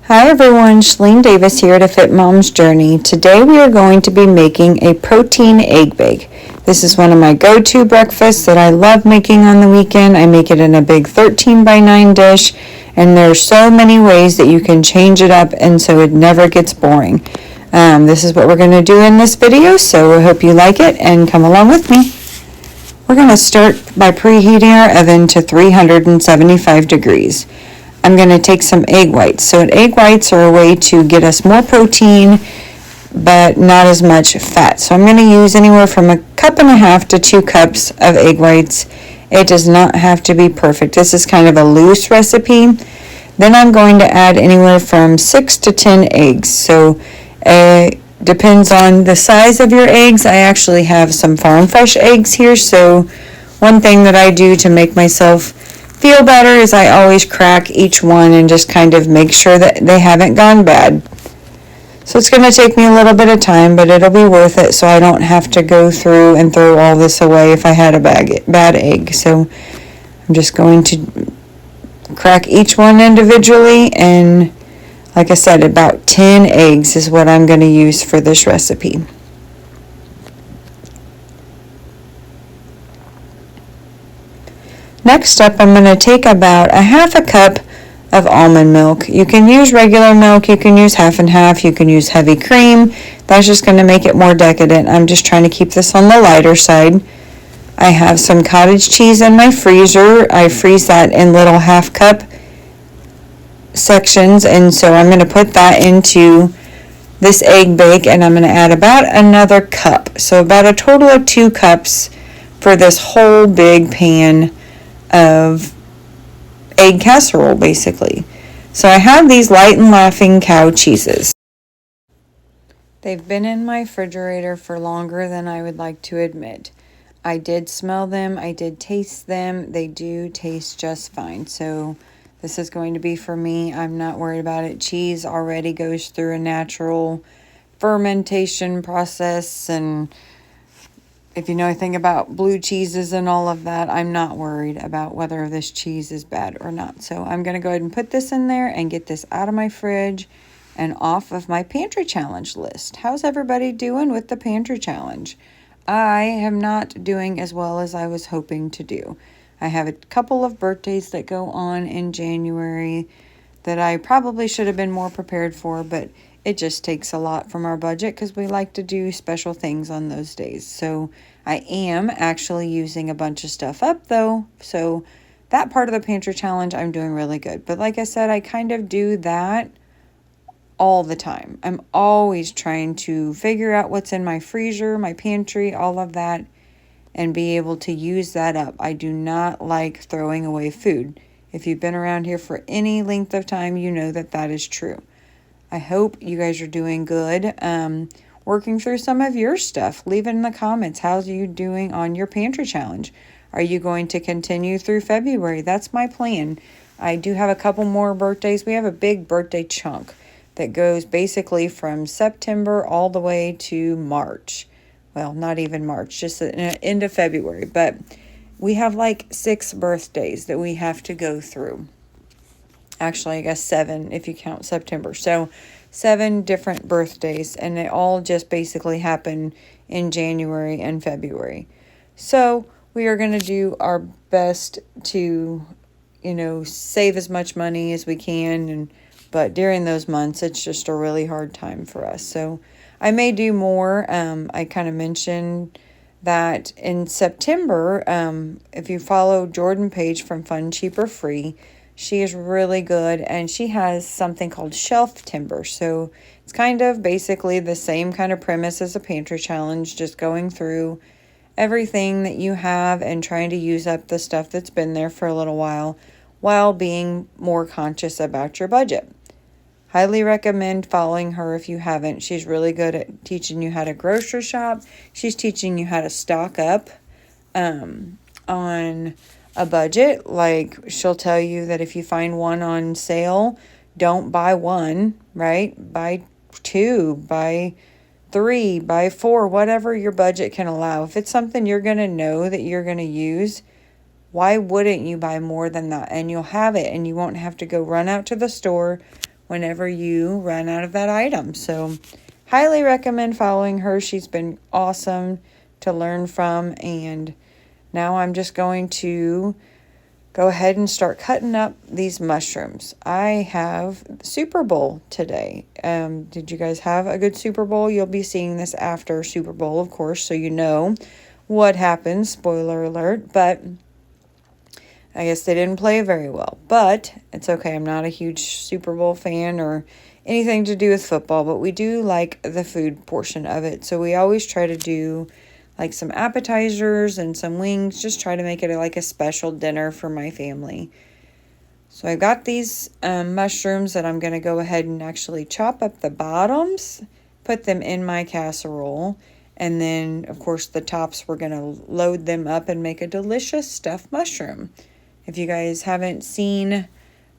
Hi everyone, Shalene Davis here to Fit Mom's Journey. Today we are going to be making a protein egg bake. This is one of my go-to breakfasts that I love making on the weekend. I make it in a big 13 by 9 dish, and there's so many ways that you can change it up and so it never gets boring. This is what we're going to do in this video, so I hope you like it and come along with me. We're going to start by preheating our oven to 375 degrees. I'm going to take some egg whites. So egg whites are a way to get us more protein, but not as much fat. So I'm going to use anywhere from 1.5 cups to 2 cups of egg whites. It does not have to be perfect. This is kind of a loose recipe. Then I'm going to add anywhere from 6 to 10 eggs. So depends on the size of your eggs. I actually have some farm fresh eggs here. So one thing that I do to make myself feel better is I always crack each one and just kind of make sure that they haven't gone bad. So it's going to take me a little bit of time, but it'll be worth it so I don't have to go through and throw all this away if I had a bad egg. So I'm just going to crack each one individually, and like I said, about 10 eggs is what I'm going to use for this recipe. Next up, I'm going to take about 1/2 cup of almond milk. You can use regular milk, you can use half and half, you can use heavy cream. That's just going to make it more decadent. I'm just trying to keep this on the lighter side. I have some cottage cheese in my freezer. I freeze that in little 1/2 cup sections, and so I'm going to put that into this egg bake, and I'm going to add about another cup. So about a total of 2 cups for this whole big pan of egg casserole, basically. So I have these Light and Laughing cow cheeses. They've been in my refrigerator for longer than I would like to admit. I did smell them, I did taste them, they do taste just fine. So this is going to be for me. I'm not worried about it. Cheese already goes through a natural fermentation process, and if you know anything about blue cheeses and all of that, I'm not worried about whether this cheese is bad or not. So I'm going to go ahead and put this in there and get this out of my fridge and off of my pantry challenge list. How's everybody doing with the pantry challenge? I am not doing as well as I was hoping to do. I have a couple of birthdays that go on in January that I probably should have been more prepared for, but it just takes a lot from our budget because we like to do special things on those days. So I am actually using a bunch of stuff up though. So that part of the pantry challenge, I'm doing really good. But like I said, I kind of do that all the time. I'm always trying to figure out what's in my freezer, my pantry, all of that, and be able to use that up. I do not like throwing away food. If you've been around here for any length of time, you know that that is true. I hope you guys are doing good, working through some of your stuff. Leave it in the comments. How's you doing on your pantry challenge? Are you going to continue through February? That's my plan. I do have a couple more birthdays. We have a big birthday chunk that goes basically from September all the way to March. Well, not even March, just the end of February. But we have like 6 birthdays that we have to go through. Actually, I guess 7 if you count September. So 7 different birthdays, and they all just basically happen in January and February. So we are going to do our best to, save as much money as we can. But during those months, it's just a really hard time for us. So I may do more. I kind of mentioned that in September, if you follow Jordan Page from Fun, Cheaper, Free, she is really good, and she has something called shelf timber. So it's kind of basically the same kind of premise as a pantry challenge, just going through everything that you have and trying to use up the stuff that's been there for a little while being more conscious about your budget. Highly recommend following her if you haven't. She's really good at teaching you how to grocery shop. She's teaching you how to stock up on a budget. Like, she'll tell you that if you find one on sale, don't buy one, right? Buy 2, buy 3, buy 4, whatever your budget can allow. If it's something you're going to know that you're going to use, why wouldn't you buy more than that? And you'll have it, and you won't have to go run out to the store, whenever you run out of that item. So highly recommend following her. She's been awesome to learn from. And now I'm just going to go ahead and start cutting up these mushrooms. I have Super Bowl today. Did you guys have a good Super Bowl? You'll be seeing this after Super Bowl, of course, so you know what happened. Spoiler alert. But I guess they didn't play very well. But it's okay. I'm not a huge Super Bowl fan or anything to do with football, but we do like the food portion of it. So we always try to do like some appetizers and some wings, just try to make it like a special dinner for my family. So I've got these mushrooms that I'm going to go ahead and actually chop up the bottoms, put them in my casserole, and then of course the tops, we're going to load them up and make a delicious stuffed mushroom. If you guys haven't seen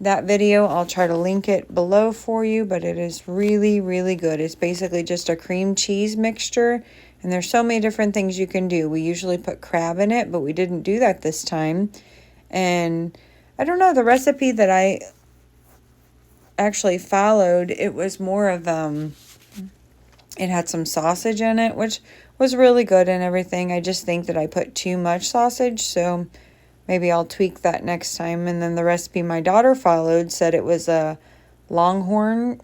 that video, I'll try to link it below for you, but it is really, really good. It's basically just a cream cheese mixture. And there's so many different things you can do. We usually put crab in it, but we didn't do that this time. And I don't know, the recipe that I actually followed, it was more of, it had some sausage in it, which was really good and everything. I just think that I put too much sausage, so maybe I'll tweak that next time. And then the recipe my daughter followed said it was a Longhorn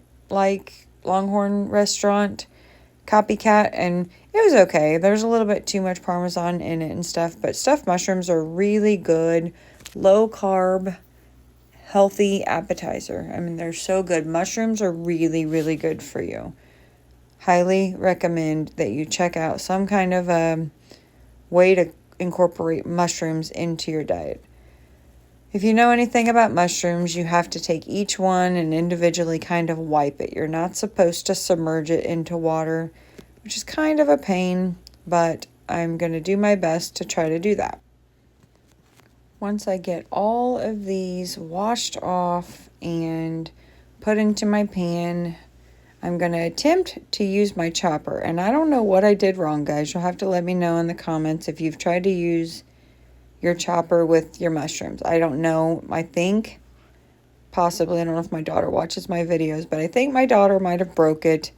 restaurant copycat, and it was okay. There's a little bit too much Parmesan in it and stuff, but stuffed mushrooms are really good, low carb, healthy appetizer. I mean, they're so good. Mushrooms are really, really good for you. Highly recommend that you check out some kind of a way to incorporate mushrooms into your diet. If you know anything about mushrooms, you have to take each one and individually kind of wipe it. You're not supposed to submerge it into water, which is kind of a pain, but I'm going to do my best to try to do that. Once I get all of these washed off and put into my pan, I'm going to attempt to use my chopper. And I don't know what I did wrong, guys. You'll have to let me know in the comments if you've tried to use your chopper with your mushrooms. I don't know. I think possibly, I don't know if my daughter watches my videos, but I think my daughter might have broke it,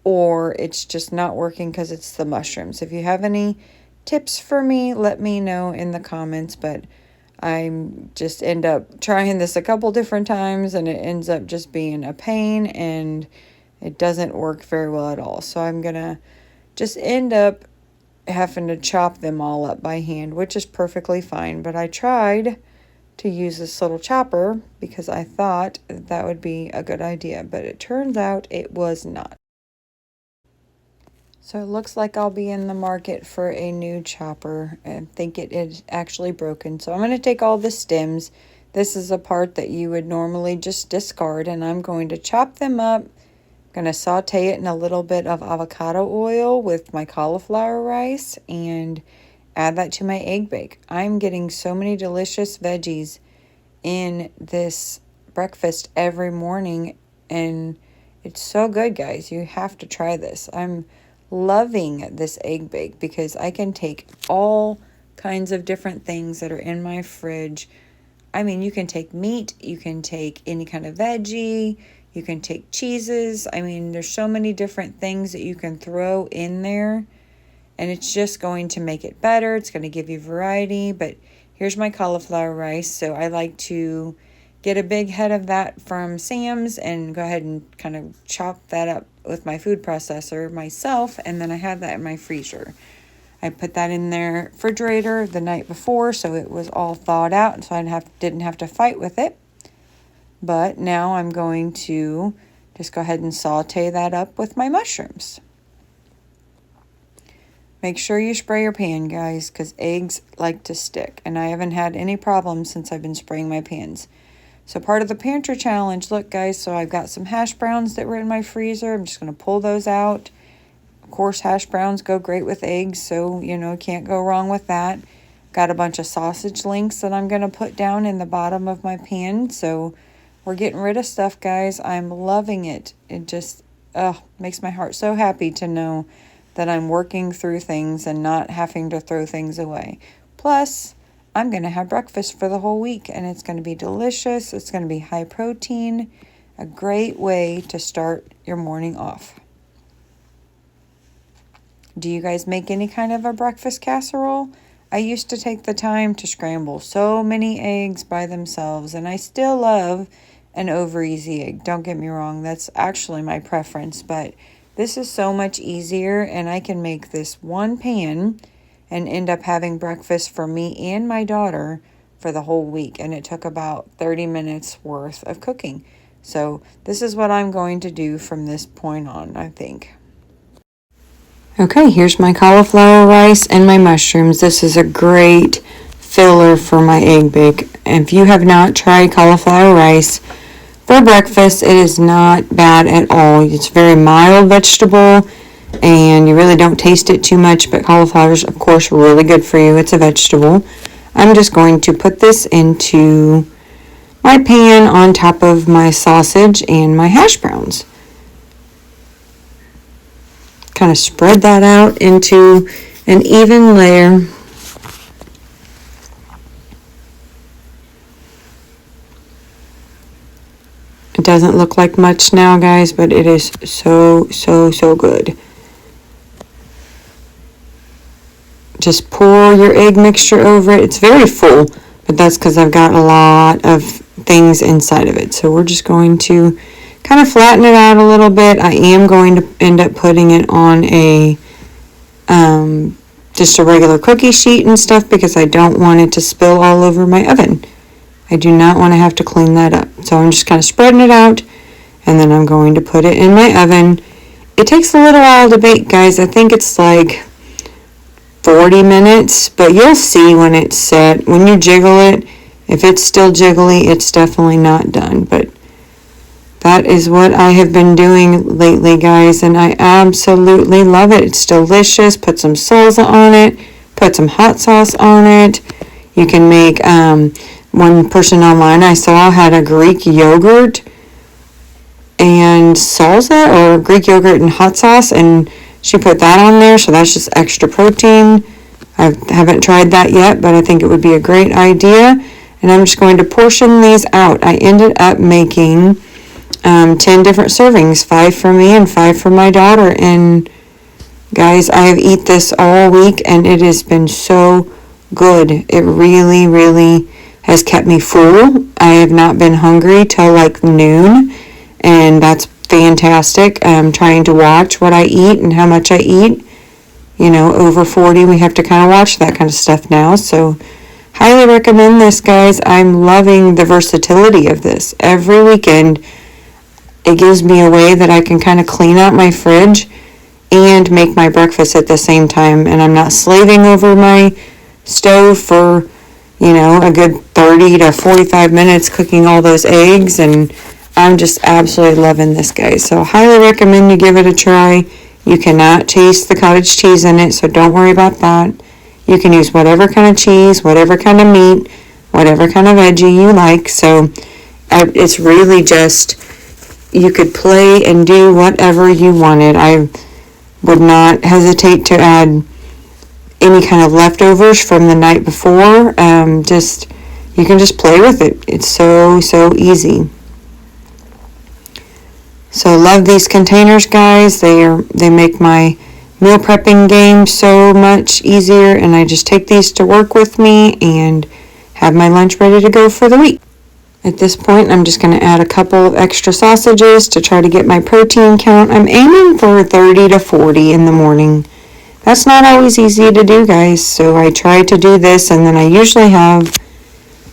or it's just not working because it's the mushrooms. If you have any tips for me, let me know in the comments. But I'm just end up trying this a couple different times, and it ends up just being a pain, and it doesn't work very well at all. So I'm gonna just end up having to chop them all up by hand, which is perfectly fine. But I tried to use this little chopper because I thought that would be a good idea, but it turns out it was not. So it looks like I'll be in the market for a new chopper. I think it is actually broken. So I'm going to take all the stems. This is a part that you would normally just discard, and I'm going to chop them up. Going to saute it in a little bit of avocado oil with my cauliflower rice and add that to my egg bake. I'm getting so many delicious veggies in this breakfast every morning, and it's so good, guys. You have to try this. I'm loving this egg bake because I can take all kinds of different things that are in my fridge. I mean, you can take meat, you can take any kind of veggie, you can take cheeses. I mean, there's so many different things that you can throw in there, and it's just going to make it better. It's going to give you variety. But here's my cauliflower rice. So I like to get a big head of that from Sam's and go ahead and kind of chop that up with my food processor myself, and then I have that in my freezer. I put that in their refrigerator the night before, so it was all thawed out, and so I didn't have to fight with it. But now I'm going to just go ahead and saute that up with my mushrooms. Make sure you spray your pan, guys, because eggs like to stick. And I haven't had any problems since I've been spraying my pans. So part of the pantry challenge, look, guys, so I've got some hash browns that were in my freezer. I'm just going to pull those out. Of course, hash browns go great with eggs, so, can't go wrong with that. Got a bunch of sausage links that I'm going to put down in the bottom of my pan, so we're getting rid of stuff, guys. I'm loving it. It just makes my heart so happy to know that I'm working through things and not having to throw things away. Plus, I'm going to have breakfast for the whole week, and it's going to be delicious. It's going to be high protein. A great way to start your morning off. Do you guys make any kind of a breakfast casserole? I used to take the time to scramble so many eggs by themselves, and I still love an over easy egg. Don't get me wrong, that's actually my preference, but this is so much easier, and I can make this one pan and end up having breakfast for me and my daughter for the whole week, and it took about 30 minutes worth of cooking. So this is what I'm going to do from this point on, I think. Okay, here's my cauliflower rice and my mushrooms. This is a great filler for my egg bake. If you have not tried cauliflower rice for breakfast, it is not bad at all. It's a very mild vegetable, and you really don't taste it too much, but cauliflower is, of course, really good for you. It's a vegetable. I'm just going to put this into my pan on top of my sausage and my hash browns. Kind of spread that out into an even layer. It doesn't look like much now, guys, but it is so good. Just pour your egg mixture over it. It's very full, but that's because I've got a lot of things inside of it. So we're just going to kind of flatten it out a little bit. I am going to end up putting it on a just a regular cookie sheet and stuff because I don't want it to spill all over my oven. I do not want to have to clean that up. So I'm just kind of spreading it out, and then I'm going to put it in my oven. It takes a little while to bake, guys. I think it's like 40 minutes, but you'll see when it's set. When you jiggle it, if it's still jiggly, it's definitely not done. But that is what I have been doing lately, guys, and I absolutely love it. It's delicious. Put some salsa on it. Put some hot sauce on it. You can make, one person online I saw had a Greek yogurt and salsa, or Greek yogurt and hot sauce, and she put that on there, so that's just extra protein. I haven't tried that yet, but I think it would be a great idea. And I'm just going to portion these out. I ended up making 10 different servings, 5 for me and 5 for my daughter. And guys, I have eaten this all week, and it has been so good. It really has kept me full. I have not been hungry till like noon, and that's fantastic. I'm trying to watch what I eat and how much I eat. You know, over 40, we have to kind of watch that kind of stuff now. So highly recommend this, guys. I'm loving the versatility of this. Every weekend, it gives me a way that I can kind of clean out my fridge and make my breakfast at the same time. And I'm not slaving over my stove for, you know, a good 30 to 45 minutes cooking all those eggs. And I'm just absolutely loving this, guys. So highly recommend you give it a try. You cannot taste the cottage cheese in it, so don't worry about that. You can use whatever kind of cheese, whatever kind of meat, whatever kind of veggie you like. So it's really just, you could play and do whatever you wanted. I would not hesitate to add any kind of leftovers from the night before. You can just play with it. It's so easy. So love these containers, guys. They make my meal prepping game so much easier, and I just take these to work with me and have my lunch ready to go for the week. At this point, I'm just going to add a couple of extra sausages to try to get my protein count. I'm aiming for 30 to 40 in the morning. That's not always easy to do, guys, so I try to do this, and then I usually have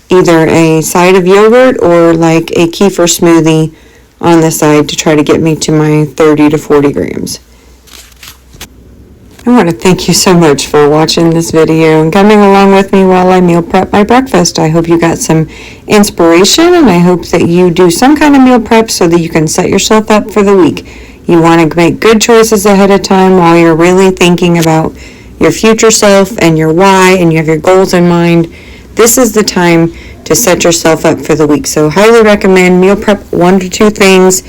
either a side of yogurt or like a kefir smoothie on the side to try to get me to my 30 to 40 grams. I want to thank you so much for watching this video and coming along with me while I meal prep my breakfast. I hope you got some inspiration, and I hope that you do some kind of meal prep so that you can set yourself up for the week. You want to make good choices ahead of time while you're really thinking about your future self and your why, and you have your goals in mind. This is the time to set yourself up for the week. So highly recommend meal prep 1 to 2 things,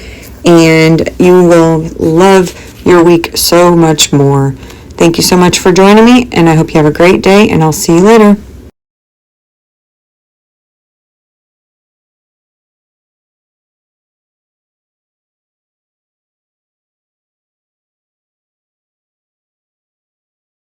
and you will love your week so much more. Thank you so much for joining me, and I hope you have a great day, and I'll see you later.